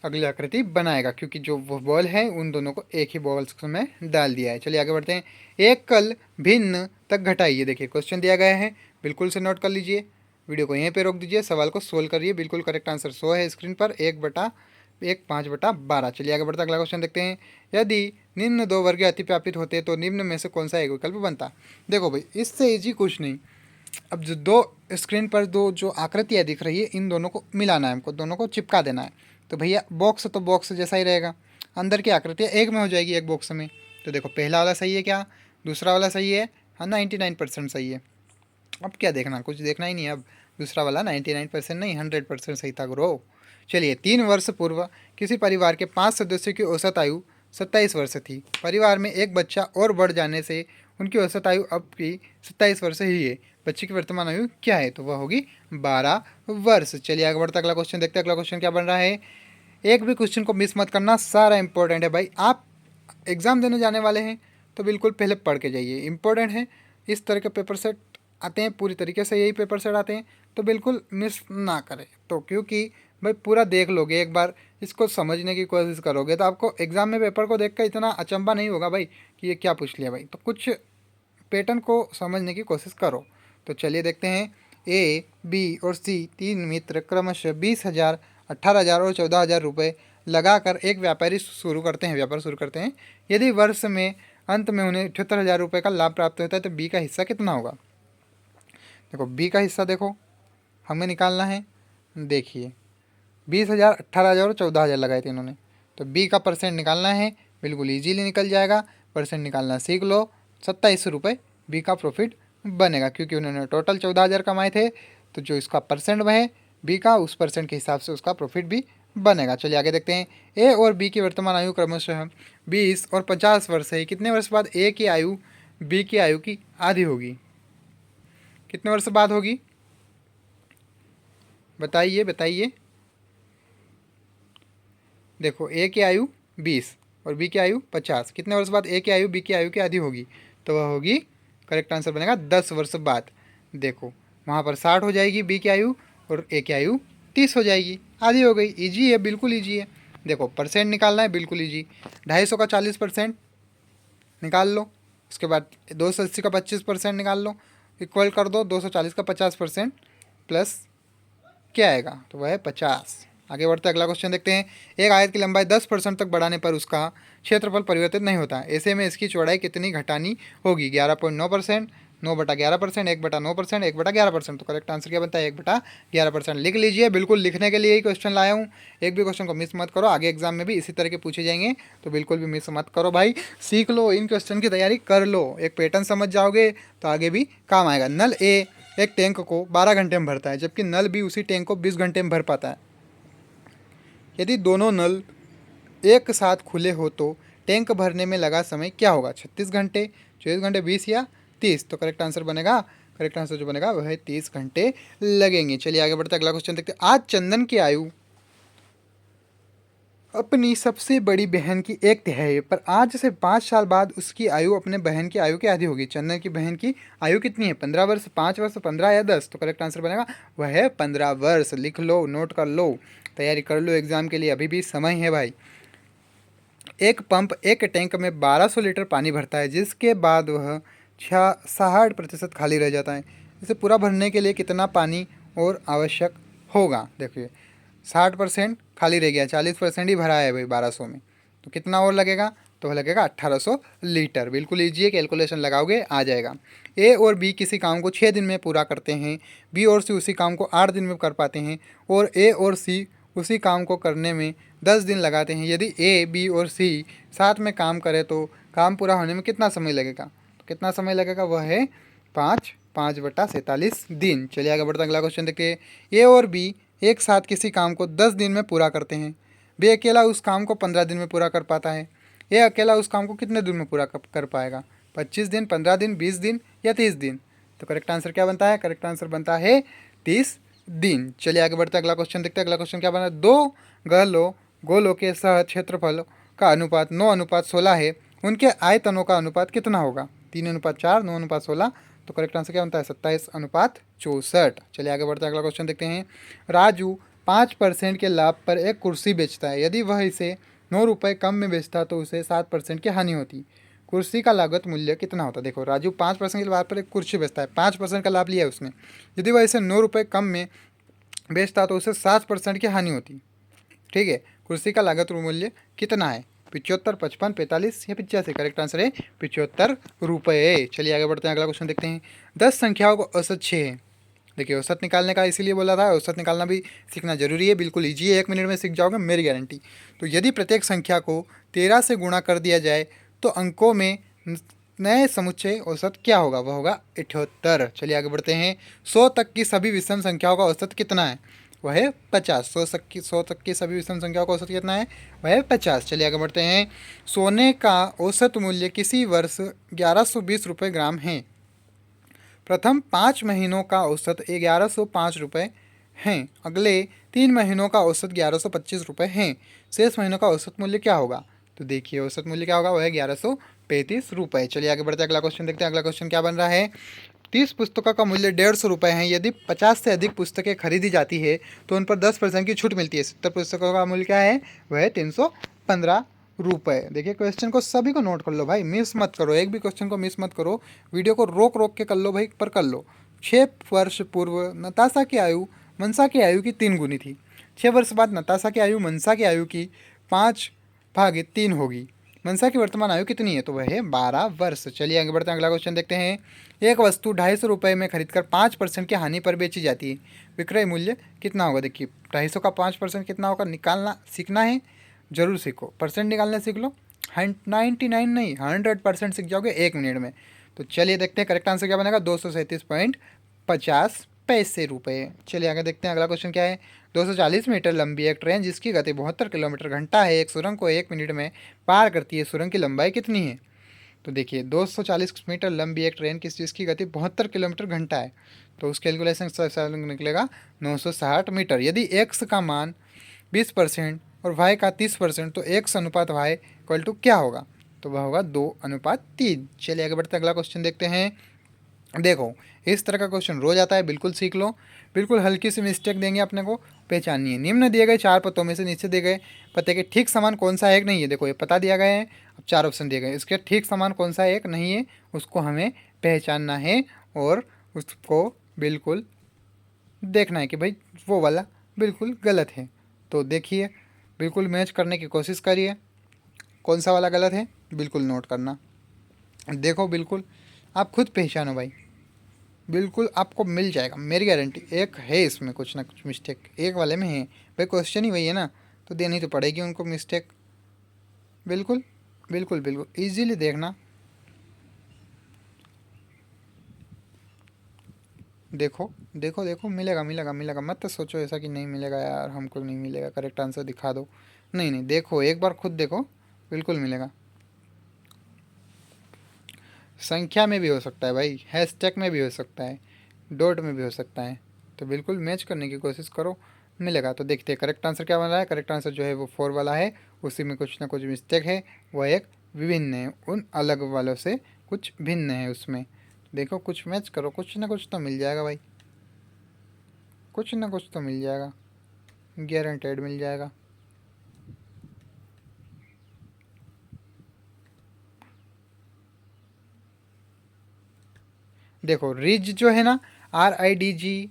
अगली आकृति बनाएगा, क्योंकि जो वो बॉल है उन दोनों को एक ही बॉल्स में डाल दिया है। चलिए आगे बढ़ते हैं। एक कल भिन्न तक घटाइए, देखिए क्वेश्चन दिया गया है, बिल्कुल से नोट कर लीजिए, वीडियो को यहीं पे रोक दीजिए, सवाल को सोल्व करिए। बिल्कुल करेक्ट आंसर 100 है स्क्रीन पर, 1/5/12। चलिए आगे बढ़ते अगला क्वेश्चन देखते हैं। यदि निम्न दो वर्ग अतिव्यापित होते तो निम्न में से कौन सा एक विकल्प बनता। देखो भाई इससे ईजी कुछ नहीं। अब जो दो स्क्रीन पर दो जो आकृतियाँ दिख रही है इन दोनों को मिलाना है, हमको दोनों को चिपका देना है। तो भैया बॉक्स तो बॉक्स जैसा ही रहेगा, अंदर की आकृतियाँ एक में हो जाएगी एक बॉक्स में। तो देखो पहला वाला सही है क्या, दूसरा वाला सही है, हाँ 99% सही है। अब क्या देखना, कुछ देखना ही नहीं है। अब दूसरा वाला 99% नहीं 100% सही था ग्रो। चलिए 3 वर्ष पूर्व किसी परिवार के 5 सदस्यों की औसत आयु 27 वर्ष थी। परिवार में एक बच्चा और बढ़ जाने से उनकी औसत आयु अब की 27 वर्ष ही है। बच्चे की वर्तमान आयु क्या है, तो वह होगी 12 वर्ष। चलिए आगे बढ़ते अगला क्वेश्चन देखते हैं। अगला क्वेश्चन क्या बन रहा है, एक भी क्वेश्चन को मिस मत करना, सारा इंपॉर्टेंट है भाई। आप एग्ज़ाम देने जाने वाले हैं तो बिल्कुल पहले पढ़ के जाइए, इंपॉर्टेंट है। इस तरह के पेपर सेट आते हैं, पूरी तरीके से यही पेपर सेट आते हैं, तो बिल्कुल मिस ना करें। तो क्योंकि भाई पूरा देख लोगे, एक बार इसको समझने की कोशिश करोगे तो आपको एग्ज़ाम में पेपर को देख कर इतना अचंभा नहीं होगा भाई कि ये क्या पूछ लिया भाई। तो कुछ पैटर्न को समझने की कोशिश करो। तो चलिए देखते हैं। ए, बी और सी तीन मित्र क्रमशः 20,000, 18,000 और 14,000 रुपये लगाकर एक व्यापार शुरू करते हैं। यदि वर्ष में अंत में उन्हें 78,000 रुपये का लाभ प्राप्त होता है तो बी का हिस्सा कितना होगा। देखो बी का हिस्सा देखो हमें निकालना है। देखिए 20,000, 18,000 और 14,000 लगाए थे इन्होंने, तो बी का परसेंट निकालना है, बिल्कुल ईजीली निकल जाएगा। परसेंट निकालना सीख लो, 27 रुपये बी का प्रॉफिट बनेगा, क्योंकि उन्होंने टोटल 14,000 कमाए थे, तो जो इसका परसेंट है बी का, उस परसेंट के हिसाब से उसका प्रॉफिट भी बनेगा। चलिए आगे देखते हैं। ए और बी की वर्तमान आयु क्रमशः 20 और 50 वर्ष है। कितने वर्ष बाद ए की आयु बी की आयु की आधी होगी, कितने वर्ष बाद होगी बताइए बताइए। देखो ए की आयु 20 और बी की आयु 50, कितने वर्ष बाद ए की आयु बी की आयु की आधी होगी, तो वह होगी, करेक्ट आंसर बनेगा 10 वर्ष बाद। देखो वहाँ पर 60 हो जाएगी बी की आयु और ए की आयु 30 हो जाएगी, आधी हो गई। ईजी है, बिल्कुल ईजी है। देखो परसेंट निकालना है, बिल्कुल ईजी। 250 का 40% निकाल लो, उसके बाद 280 का 25% निकाल लो, इक्वल कर दो 240 का 50% प्लस क्या आएगा, तो वह है 50। आगे बढ़ते अगला क्वेश्चन देखते हैं। एक आयत की लंबाई 10% तक बढ़ाने पर उसका क्षेत्रफल परिवर्तित नहीं होता, ऐसे में इसकी चौड़ाई कितनी घटानी होगी। 11.9%, 9/11%, 1/9%, 1/11%। तो करेक्ट आंसर क्या बनता है, 1/11%। लिख लीजिए, बिल्कुल लिखने के लिए ही क्वेश्चन लाया हूँ। एक भी क्वेश्चन को मिस मत करो, आगे एग्जाम में भी इसी तरह के पूछे जाएंगे, तो बिल्कुल भी मिस मत करो भाई। सीख लो, इन क्वेश्चन की तैयारी कर लो, एक पैटर्न समझ जाओगे तो आगे भी काम आएगा। नल ए एक टैंक को 12 घंटे में भरता है, जबकि नल बी उसी टैंक को 20 घंटे में भर पाता है। यदि दोनों नल एक साथ खुले हो तो टैंक भरने में लगा समय क्या होगा, 36 घंटे, 24 घंटे, 20 या 30। तो करेक्ट आंसर बनेगा, करेक्ट आंसर जो बनेगा वह है 30 घंटे लगेंगे। चलिए आगे बढ़ते अगला क्वेश्चन देखते हैं। आज चंदन की आयु अपनी सबसे बड़ी बहन की 1/3 है, पर आज से 5 साल बाद उसकी आयु अपने बहन की आयु की आधी होगी। चंदन की बहन की आयु कितनी है, 15 वर्ष, 5 वर्ष, 15 या 10। तो करेक्ट आंसर बनेगा वह है 15 वर्ष। लिख लो, नोट कर लो, तैयारी कर लो एग्जाम के लिए, अभी भी समय है भाई। एक पंप एक टैंक में 1200 लीटर पानी भरता है, जिसके बाद वह 66% खाली रह जाता है। इसे पूरा भरने के लिए कितना पानी और आवश्यक होगा। देखिए 60% खाली रह गया, 40% ही भरा है भाई 1200 में, तो कितना और लगेगा, तो लगेगा 1800 लीटर। बिल्कुल ईजी है, कैलकुलेशन लगाओगे आ जाएगा। ए और बी किसी काम को 6 दिन में पूरा करते हैं, बी और सी उसी काम को 8 दिन में कर पाते हैं, और ए और सी उसी काम को करने में 10 दिन लगाते हैं। यदि ए, बी और सी साथ में काम करें तो काम पूरा होने में कितना समय लगेगा, तो कितना समय लगेगा, वह है 5/47 दिन। चलिए आगे बढ़ते हैं, अगला क्वेश्चन देखते हैं। ए और बी एक साथ किसी काम को 10 दिन में पूरा करते हैं। बी अकेला उस काम को 15 दिन में पूरा कर पाता है। ए अकेला उस काम को कितने दिन में पूरा कर पाएगा, 25 दिन, 15 दिन, 20 दिन या 30 दिन। तो करेक्ट आंसर क्या बनता है, करेक्ट आंसर बनता है 30 दिन। चलिए आगे बढ़ते हैं, अगला क्वेश्चन देखते हैं। अगला क्वेश्चन क्या बना, दो गोलों के सह क्षेत्रफल का अनुपात 9:16 है, उनके आयतनों का अनुपात कितना होगा, 3:4, 9:16। तो करेक्ट आंसर क्या बनता है, 27:64। चलिए आगे बढ़ते हैं, अगला क्वेश्चन देखते हैं। राजू 5% के लाभ पर एक कुर्सी बेचता है। यदि वह इसे 9 रुपये कम में बेचता तो उसे 7% की हानि होती। कुर्सी का लागत मूल्य कितना होता है। देखो राजू 5% के लाभ पर एक कुर्सी बेचता है, 5% का लाभ लिया है उसने। यदि वह इसे 9 रुपये कम में बेचता तो उसे 7% की हानि होती। ठीक है, कुर्सी का लागत मूल्य कितना है, 75, 55, 45 या 85। करेक्ट आंसर है 75 रुपये। चलिए आगे बढ़ते हैं, अगला क्वेश्चन देखते हैं। 10 संख्याओं को औसत 6 है। देखिए औसत निकालने का इसीलिए बोला था, औसत निकालना भी सीखना जरूरी है, बिल्कुल ईजी है, 1 मिनट में सीख जाओगे मेरी गारंटी। तो यदि प्रत्येक संख्या को 13 से गुणा कर दिया जाए तो अंकों में नए समुच्चय औसत क्या होगा, वह होगा 78। चलिए आगे बढ़ते हैं। 100 तक की सभी विषम संख्याओं का औसत कितना है, वह है 50। 100 तक की सभी विषम संख्याओं का औसत कितना है, वह है 50। चलिए आगे बढ़ते हैं। सोने का औसत मूल्य किसी वर्ष 1120 रुपये ग्राम है। प्रथम 5 महीनों का औसत 1105 रुपये हैं। अगले 3 महीनों का औसत 1125 रुपये हैं। शेष महीनों का औसत मूल्य क्या होगा, तो देखिए औसत मूल्य क्या होगा, वह है 1135 रुपये। चलिए आगे बढ़ते हैं, अगला क्वेश्चन देखते हैं। अगला क्वेश्चन क्या बन रहा है। 30 पुस्तकों का मूल्य 150 रुपये है। यदि 50 से अधिक पुस्तकें खरीदी जाती है तो उन पर 10% की छूट मिलती है। 70 पुस्तकों का मूल्य क्या है, वह है 315 रुपये। देखिए क्वेश्चन को सभी को नोट कर लो भाई, मिस मत करो, एक भी क्वेश्चन को मिस मत करो। वीडियो को रोक रोक के कर लो भाई, पर कर लो। 6 वर्ष पूर्व नताशा की आयु मनसा की आयु की 3 गुनी थी। 6 वर्ष बाद नताशा की आयु मनसा की आयु की 5/3 होगी। मनसा की वर्तमान आयु कितनी है, तो वह है 12 वर्ष। चलिए आगे बढ़ते हैं, अगला क्वेश्चन देखते हैं। एक वस्तु 250 रुपये में खरीदकर 5% की हानि पर बेची जाती है। विक्रय मूल्य कितना होगा, देखिए 250 का 5% कितना होगा, निकालना सीखना है, जरूर सीखो, परसेंट निकालना सीख लो। 99 नहीं 100% सीख जाओगे 1 मिनट में। तो चलिए देखते हैं करेक्ट आंसर क्या बनेगा, 237.50 रुपये। चलिए आगे देखते हैं, अगला क्वेश्चन क्या है। 240 मीटर लंबी एक ट्रेन जिसकी गति 72 किलोमीटर घंटा है, एक सुरंग को 1 मिनट में पार करती है। सुरंग की लंबाई कितनी है, तो देखिए 240 मीटर लंबी एक ट्रेन किस चीज़ की गति 72 किलोमीटर घंटा है, तो उस कैलकुलेशन से निकलेगा 960 मीटर। यदि एक्स का मान 20% और वाई का 30%, तो एक्स अनुपात वाई इक्वल टू क्या होगा, तो वह होगा 2:3। चलिए आगे बढ़ते हैं, अगला क्वेश्चन देखते हैं। देखो इस तरह का क्वेश्चन रोज आता है, बिल्कुल सीख लो। बिल्कुल हल्की सी मिस्टेक देंगे अपने को, पहचाननी है। निम्न दिए गए 4 पतों में से नीचे दिए गए पते के ठीक समान कौन सा एक नहीं है। देखो ये पता दिया गया है, अब 4 ऑप्शन दिए गए, इसके ठीक समान कौन सा एक नहीं है, उसको हमें पहचानना है और उसको बिल्कुल देखना है कि भाई वो वाला बिल्कुल गलत है। तो देखिए बिल्कुल मैच करने की कोशिश करिए, कौन सा वाला गलत है बिल्कुल नोट करना। देखो बिल्कुल आप खुद पहचानो भाई, बिल्कुल आपको मिल जाएगा मेरी गारंटी। एक है इसमें कुछ ना कुछ मिस्टेक, एक वाले में है भाई, क्वेश्चन ही वही है ना, तो देनी तो पड़ेगी उनको मिस्टेक। बिल्कुल बिल्कुल बिल्कुल ईजीली देखना। देखो देखो देखो मिलेगा मिलेगा मिलेगा, मत तो सोचो ऐसा कि नहीं मिलेगा यार, हमको नहीं मिलेगा, करेक्ट आंसर दिखा दो। नहीं नहीं देखो एक बार खुद देखो, बिल्कुल मिलेगा। संख्या में भी हो सकता है भाई, हैशटैग में भी हो सकता है, डॉट में भी हो सकता है, तो बिल्कुल मैच करने की कोशिश करो, मिलेगा। तो देखते हैं करेक्ट आंसर क्या बन रहा है। करेक्ट आंसर जो है वो 4 वाला है, उसी में कुछ ना कुछ मिस्टेक है, वह एक विभिन्न है, उन अलग वालों से कुछ भिन्न है उसमें। देखो कुछ मैच करो, कुछ ना कुछ तो मिल जाएगा भाई, कुछ ना कुछ तो मिल जाएगा, गारंटेड मिल जाएगा। देखो रिज जो है ना, RIDG,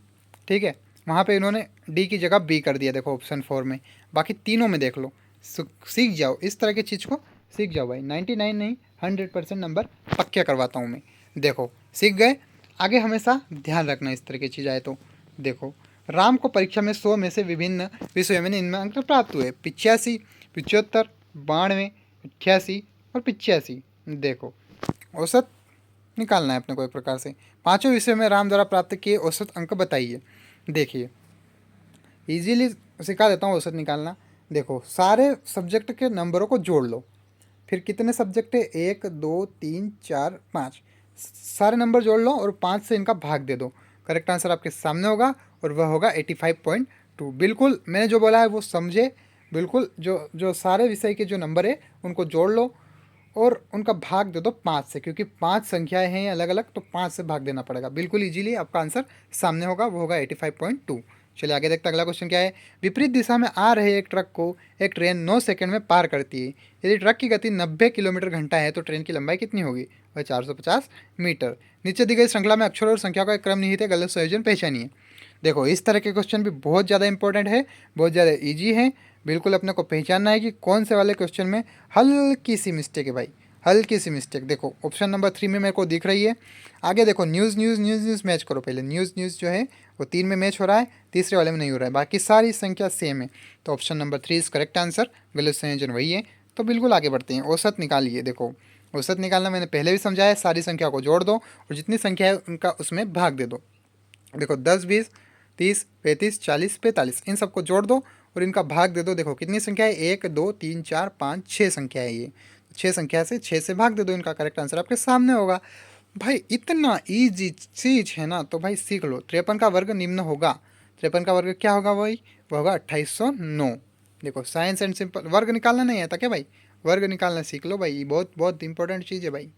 ठीक है, वहाँ पे इन्होंने डी की जगह बी कर दिया, देखो ऑप्शन 4 में। बाकी तीनों में देख लो, सीख जाओ, इस तरह की चीज़ को सीख जाओ भाई। 99 नहीं 100% नंबर पक्के करवाता हूँ मैं। देखो सीख गए, आगे हमेशा ध्यान रखना इस तरह की चीज़ आए तो। देखो राम को परीक्षा में 100 में से विभिन्न विषयों में इनमें अंक प्राप्त हुए 85, 75, 92, 88 और 85। देखो औसत निकालना है अपने को एक प्रकार से। पांचों विषयों में राम द्वारा प्राप्त किए औसत अंक बताइए। देखिए इजीली सिखा देता हूँ औसत निकालना। देखो सारे सब्जेक्ट के नंबरों को जोड़ लो, फिर कितने सब्जेक्ट है, 1 2 3 4 5, सारे नंबर जोड़ लो और 5 से इनका भाग दे दो। करेक्ट आंसर आपके सामने होगा और वह होगा 85.2। बिल्कुल मैंने जो बोला है वो समझे। बिल्कुल जो जो सारे विषय के जो नंबर है उनको जोड़ लो और उनका भाग दे दो 5 से, क्योंकि 5 संख्याएं हैं अलग अलग, तो 5 से भाग देना पड़ेगा। बिल्कुल इजीली आपका आंसर सामने होगा, वो होगा 85.2। चलिए आगे देखते हैं अगला क्वेश्चन क्या है। विपरीत दिशा में आ रहे एक ट्रक को एक ट्रेन 9 सेकंड में पार करती है। यदि ट्रक की गति 90 किलोमीटर घंटा है तो ट्रेन की लंबाई कितनी होगी? वह 450 मीटर। नीचे दी गई श्रृंखला में अक्षरों और संख्या का एक क्रम निहित है, गलत संयोजन पहचानिए। देखो इस तरह के क्वेश्चन भी बहुत ज़्यादा इंपॉर्टेंट है, बहुत ज़्यादा ईजी है। बिल्कुल अपने को पहचानना है कि कौन से वाले क्वेश्चन में हल्की सी मिस्टेक है भाई, हल्की सी मिस्टेक। देखो ऑप्शन नंबर 3 में मेरे को दिख रही है। आगे देखो news news news news match करो पहले। न्यूज़ न्यूज़ जो है वो 3 में मैच हो रहा है, तीसरे वाले में नहीं हो रहा है, बाकी सारी संख्या सेम है। तो option number 3 is correct answer, गलत संयोजन वही है। तो बिल्कुल आगे बढ़ते हैं, औसत निकालिए। देखो औसत निकालना मैंने पहले भी समझाया है, सारी संख्या को जोड़ दो और जितनी संख्या है उनका उसमें भाग दे दो। देखो 10 20 30 35 40 45 इन सबको जोड़ दो और इनका भाग दे दो। देखो कितनी संख्या है, 1 2 3 4 5 6 संख्या है ये। 6 संख्या से 6 से भाग दे दो, इनका करेक्ट आंसर आपके सामने होगा। भाई इतना ईजी चीज है ना, तो भाई सीख लो। 53 का वर्ग निम्न होगा। 53 का वर्ग क्या होगा भाई? वह होगा 2809। देखो साइंस एंड सिंपल, वर्ग निकालना नहीं आता क्या भाई? वर्ग निकालना सीख लो भाई, बहुत बहुत इंपॉर्टेंट चीज़ है भाई।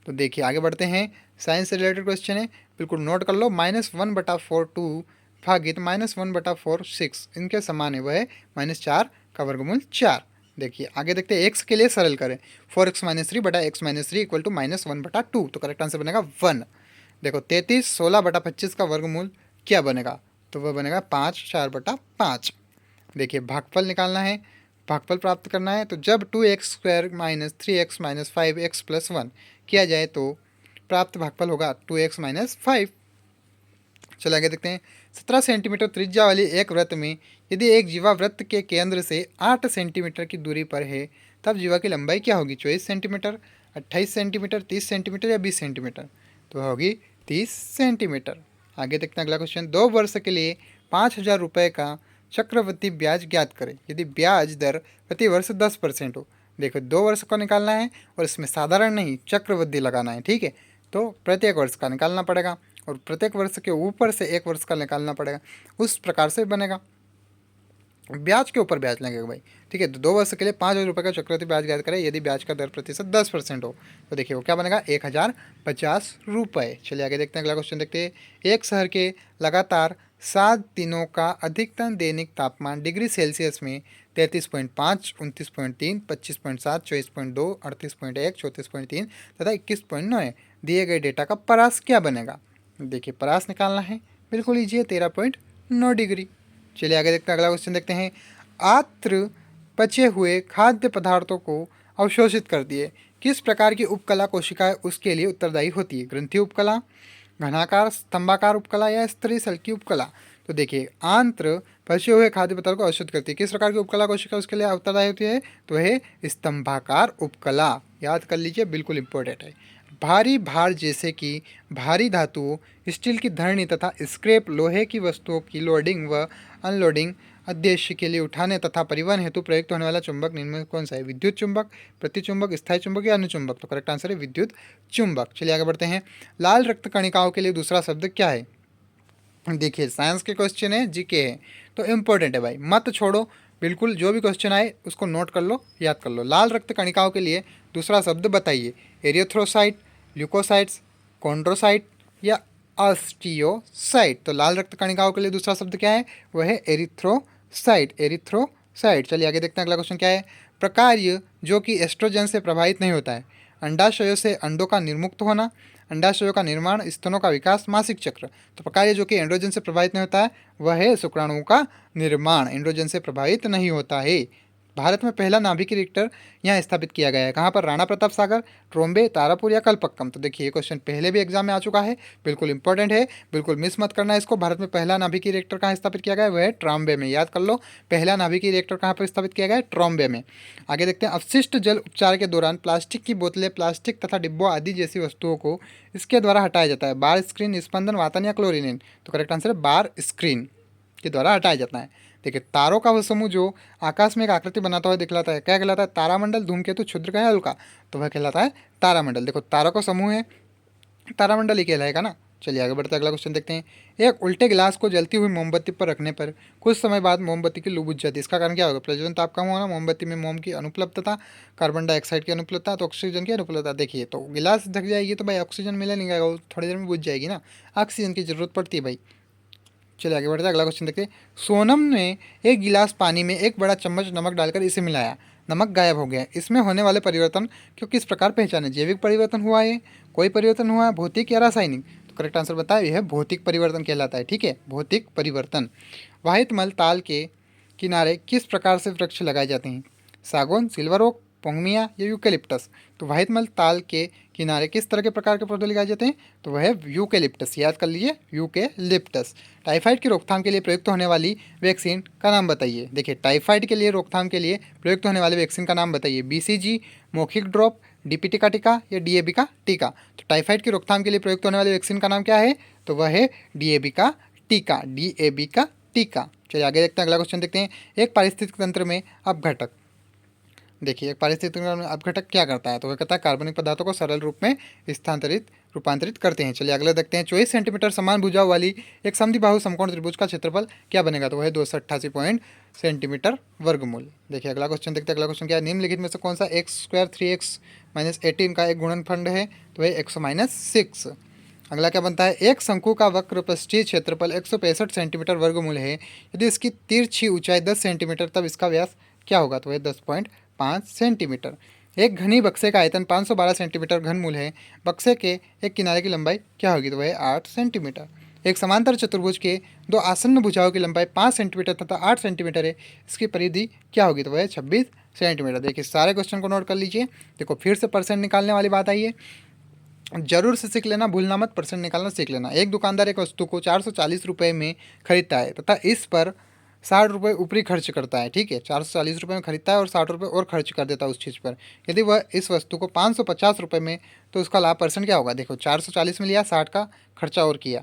तो देखिए आगे बढ़ते हैं, साइंस से रिलेटेड क्वेश्चन है, बिल्कुल नोट कर लो। -1/4 2 भागित -1/4 6 इनके समान है, वह है -4 का वर्गमूल 4। देखिए आगे देखते हैं, एक्स के लिए सरल करें। 4x - 3 बटा x - 3 इक्वल टू -1/2, तो करेक्ट आंसर बनेगा 1। देखो 33 16/25 का वर्गमूल क्या बनेगा? तो वह बनेगा 5 4/5। देखिए भागफल निकालना है, भागफल प्राप्त करना है। तो जब 2x² - 3x - 5x + 1 किया जाए तो प्राप्त भागफल होगा 2x - 5। चलिए आगे देखते हैं, 17 सेंटीमीटर त्रिज्या वाली एक वृत्त में यदि एक जीवा वृत्त के केंद्र से 8 सेंटीमीटर की दूरी पर है, तब जीवा की लंबाई क्या होगी? 24 सेंटीमीटर, 28 सेंटीमीटर, 30 सेंटीमीटर या 20 सेंटीमीटर? तो होगी 30 सेंटीमीटर। आगे देखते हैं अगला क्वेश्चन, 2 वर्ष के लिए 5,000 रुपये का चक्रवृद्धि ब्याज ज्ञात करें यदि ब्याज दर प्रति वर्ष 10% हो। देखो 2 वर्ष का निकालना है और इसमें साधारण नहीं चक्रवृद्धि लगाना है, ठीक है। तो प्रत्येक वर्ष का निकालना पड़ेगा और प्रत्येक वर्ष के ऊपर से एक वर्ष का निकालना पड़ेगा, उस प्रकार से बनेगा। ब्याज के ऊपर ब्याज लगेगा भाई, ठीक है। तो 2 वर्ष के लिए 5,000 रुपये का चक्रवृद्धि ब्याज ज्ञात करें यदि ब्याज का दर प्रतिशत 10% हो। तो देखिए वो क्या बनेगा? 1,050 रुपये। चलिए आगे देखते हैं अगला क्वेश्चन देखते हैं, एक शहर के लगातार 7 दिनों का अधिकतम दैनिक तापमान डिग्री सेल्सियस में 33.5 29.3 25.7 24.2 38.1 34.3 तथा 21.9 है। दिए गए डेटा का परास क्या बनेगा? देखिए परास निकालना है, बिल्कुल ईजी है, 13.9 डिग्री। चलिए आगे देखते हैं अगला क्वेश्चन देखते हैं, आत्र बचे हुए खाद्य पदार्थों को अवशोषित कर दिए किस प्रकार की उपकला कोशिकाएं उसके लिए उत्तरदायी होती है? ग्रंथि उपकला, घनाकार स्तंभाकार उपकला या स्तरी सल्की उपकला? तो देखिए आंत्र बचे हुए खाद्य पदार्थ को अवशोषित करती है, किस प्रकार की उपकला कोशिका उसके लिए उत्तरदायी होती है? तो है स्तंभाकार उपकला, याद कर लीजिए, बिल्कुल इंपॉर्टेंट है। भारी भार जैसे कि भारी धातुओं, स्टील की धरनी तथा स्क्रैप लोहे की वस्तुओं की लोडिंग व अनलोडिंग उद्देश्य के लिए उठाने तथा परिवहन हेतु प्रयुक्त होने वाला चुंबक निम्न में कौन सा है? विद्युत चुंबक, प्रतिचुंबक, स्थायी चुंबक या अनुचुंबक? तो करेक्ट आंसर है विद्युत चुंबक। चलिए आगे बढ़ते हैं, लाल रक्त कणिकाओं के लिए दूसरा शब्द क्या है? देखिए साइंस के क्वेश्चन है, जीके है, तो इम्पोर्टेंट है भाई, मत छोड़ो। बिल्कुल जो भी क्वेश्चन आए उसको नोट कर लो, याद कर लो। लाल रक्त कणिकाओं के लिए दूसरा शब्द बताइए। एरिथ्रोसाइट, ल्यूकोसाइट्स, कॉन्ड्रोसाइट या ऑस्टियोसाइट? तो लाल रक्त कणिकाओं के लिए दूसरा शब्द क्या है? वह है एरिथ्रोसाइट, एरिथ्रोसाइट। चलिए आगे देखते हैं अगला क्वेश्चन क्या है, प्रकार्य जो कि एस्ट्रोजन से प्रभावित नहीं होता है। अंडाशयों से अंडों का निर्मुक्त होना, अंडाशयों का निर्माण, स्तनों का विकास, मासिक चक्र। तो प्रकार्य जो कि एंड्रोजन से प्रभावित नहीं होता है वह है शुक्राणुओं का निर्माण, एंड्रोजन से प्रभावित नहीं होता है। भारत में पहला नाभिकीय रिएक्टर यहाँ स्थापित किया गया है। कहाँ पर? राणा प्रताप सागर, ट्रोम्बे, तारापुर या कलपक्कम। तो देखिए ये क्वेश्चन पहले भी एग्जाम में आ चुका है, बिल्कुल इंपॉर्टेंट है, बिल्कुल मिस मत करना इसको। भारत में पहला नाभिकीय रिएक्टर कहाँ स्थापित किया गया है? वह है ट्रॉम्बे में। याद कर लो, पहला नाभिकीय रिएक्टर कहाँ पर स्थापित किया गया है? ट्रॉम्बे में। आगे देखते हैं, अपशिष्ट जल उपचार के दौरान प्लास्टिक की बोतलें, प्लास्टिक तथा डिब्बों आदि जैसी वस्तुओं को इसके द्वारा हटाया जाता है। बार स्क्रीन, स्पंदन, वातन या क्लोरीन। तो करेक्ट आंसर है बार स्क्रीन के द्वारा हटाया जाता है। देखिए तारों का वह समूह जो आकाश में एक आकृति बनाता हुआ दिखलाता है, क्या कहलाता है? तारामंडल, धूमकेतु, क्षुद्र या उल्का। तो वह कहलाता है तारामंडल। देखो तारों का समूह है, तारामंडल ही कहलाएगा ना। चलिए आगे बढ़ते अगला क्वेश्चन देखते हैं। एक उल्टे गिलास को जलती हुई मोमबत्ती पर रखने पर कुछ समय बाद मोमबत्ती की लू बुझ जाती है। इसका कारण क्या होगा? प्रज्वलन ताप कम होना, मोमबत्ती में मोम की अनुपलब्धता, कार्बन डाइऑक्साइड की अनुपलब्धता, तो ऑक्सीजन की अनुपलब्धता। देखिए तो गिलास ढक जाएगी तो भाई ऑक्सीजन मिले नहीं, वो थोड़ी देर में बुझ जाएगी ना, ऑक्सीजन की जरूरत पड़ती है भाई। चलिए आगे बढ़ते हैं अगला क्वेश्चन देखते हैं। सोनम ने एक गिलास पानी में एक बड़ा चम्मच नमक डालकर इसे मिलाया, नमक गायब हो गया। इसमें होने वाले परिवर्तन को किस प्रकार पहचाने? जैविक परिवर्तन हुआ है, कोई परिवर्तन हुआ है, भौतिक या रासायनिक? तो करेक्ट आंसर बताए, यह भौतिक परिवर्तन कहलाता है। ठीक है, भौतिक परिवर्तन। वाहित मल ताल के किनारे किस प्रकार से वृक्ष लगाए जाते हैं? सागौन, सिल्वर ओक, पोंगमिया या यूकेलिप्टस। तो वाहितमल ताल के किनारे किस तरह के प्रकार के पौधे लगाए जाते हैं? तो वह है यूकेलिप्टस। याद कर लीजिए, यूकेलिप्टस। टाइफाइड की रोकथाम के लिए प्रयुक्त होने वाली वैक्सीन का नाम बताइए। देखिए टाइफाइड के लिए रोकथाम के लिए प्रयुक्त होने वाली वैक्सीन का नाम बताइए। BCG, मौखिक ड्रॉप, डीपीटी का टीका या DAB का टीका। तो टाइफाइड की रोकथाम के लिए प्रयुक्त होने वाली वैक्सीन का नाम क्या है? तो वह है DAB का टीका, DAB का टीका। चलिए आगे देखते हैं, अगला क्वेश्चन देखते हैं। एक पारिस्थितिक तंत्र में अपघटक। देखिए एक पारिस्थितिक तंत्र में अपघटक क्या करता है? तो वह कहता है कार्बनिक पदार्थों को सरल रूप में रूपांतरित करते हैं। चलिए अगला देखते हैं। 24 सेंटीमीटर समान भुजाओं वाली एक समद्विबाहु समकोण त्रिभुज का क्षेत्रफल क्या बनेगा? तो वह 288 सेंटीमीटर वर्गमूल। देखिए अगला क्वेश्चन देखते हैं। अगला क्वेश्चन क्या है? निम्नलिखित में से कौन सा x² 3x - 18 का एक गुणनफल है? तो वह 100 - 6। अगला क्या बनता है? एक शंकु का वक्र पृष्ठीय क्षेत्रफल 165 सेंटीमीटर वर्गमूल है। यदि इसकी तिरछी ऊंचाई 10 सेंटीमीटर तब इसका व्यास क्या होगा? तो वह 10.5 सेंटीमीटर। एक घनी बक्से का आयतन 512 सेंटीमीटर घनमूल है। बक्से के एक किनारे की लंबाई क्या होगी? तो वह 8 सेंटीमीटर। एक समांतर चतुर्भुज के दो आसन्न भुजाओं की लंबाई 5 सेंटीमीटर तथा 8 सेंटीमीटर है। इसकी परिधि क्या होगी? तो वह 26 सेंटीमीटर। देखिए सारे क्वेश्चन को नोट कर लीजिए। देखो फिर से परसेंट निकालने वाली बात आई है, जरूर से सीख लेना, भूलना मत, परसेंट निकालना सीख लेना। एक दुकानदार एक वस्तु को 440 रुपये में खरीदता है तथा इस पर 60 रुपये ऊपरी खर्च करता है। ठीक है, 440 रुपये में खरीदता है और 60 रुपये और खर्च कर देता है उस चीज़ पर। यदि वह इस वस्तु को 550 रुपये में, तो उसका लाभ परसेंट क्या होगा? देखो 440 में लिया, 60 का खर्चा और किया,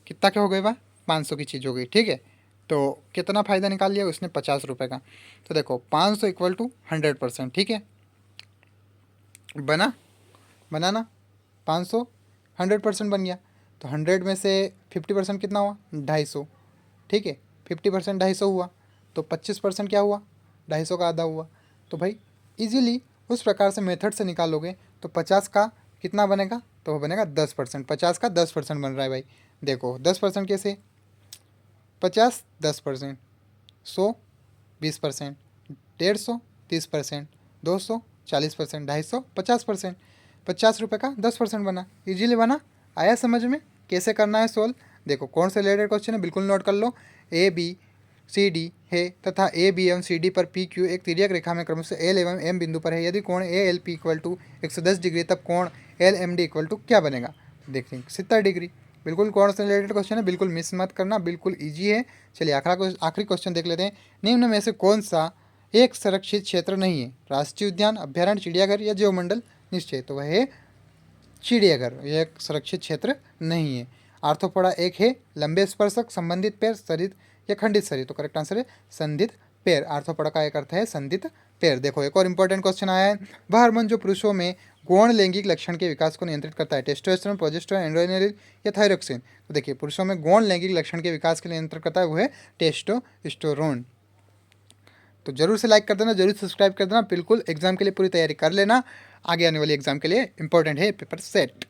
कितना क्या हो गई? वह 500 की चीज़ हो गई। ठीक है, तो कितना फ़ायदा निकाल लिया उसने? 50 रुपये का। तो देखो 500 = 100%। ठीक है, बनाना 500 100% बन गया। तो 100 में से 50% कितना हुआ? 250। ठीक है, 50% 250 हुआ, तो 25% क्या हुआ? 250 का आधा हुआ। तो भाई इजीली उस प्रकार से मेथड से निकालोगे तो 50 का कितना बनेगा? तो वो बनेगा 10%। 50 का 10% बन रहा है भाई। देखो 10% कैसे? 50 10%, 100 20%, 150 30%, 200 40%, 250 50%। 50 रुपये का 10% बना, इजीली बना। आया समझ में कैसे करना है सोल्व? देखो कौन से रिलेटेड क्वेश्चन है बिल्कुल नोट कर लो। ABCD है तथा AB एवं CD पर PQ एक तिर्यक रेखा में क्रमशः L एवं M बिंदु पर है। यदि कोण ALP = 110 डिग्री तब कोण LMD = क्या बनेगा? देखिए 70 डिग्री। बिल्कुल कौन से रिलेटेड क्वेश्चन है, बिल्कुल मिस मत करना, बिल्कुल ईजी है। चलिए आखिरी क्वेश्चन देख लेते हैं। निम्न में से कौन सा एक संरक्षित क्षेत्र नहीं है? राष्ट्रीय उद्यान, अभ्यारण्य, चिड़ियाघर या जीवमंडल निश्चय। तो वह है चिड़ियाघर, यह एक सुरक्षित क्षेत्र नहीं है। आर्थ्रोपोडा एक है, लंबे स्पर्शक, संबंधित पैर, शरीर या खंडित शरीर। तो करेक्ट आंसर है संधित पैर। आर्थ्रोपोडा का एक अर्थ है संधित पैर। देखो एक और इंपॉर्टेंट क्वेश्चन आया है। वह हार्मोन जो पुरुषों में गौण लैंगिक लक्षण के विकास को नियंत्रित करता है? टेस्टोस्टेरोन, प्रोजेस्टेरोन, एंड्रोजनिन या थायरोक्सिन। तो देखिए पुरुषों में गौण लैंगिक लक्षण के विकास के लिए नियंत्रित करता है वो है टेस्टोस्टेरोन। तो जरूर से लाइक कर देना, जरूर सब्सक्राइब कर देना। बिल्कुल एग्जाम के लिए पूरी तैयारी कर लेना, आगे आने वाली एग्जाम के लिए इंपॉर्टेंट है पेपर सेट।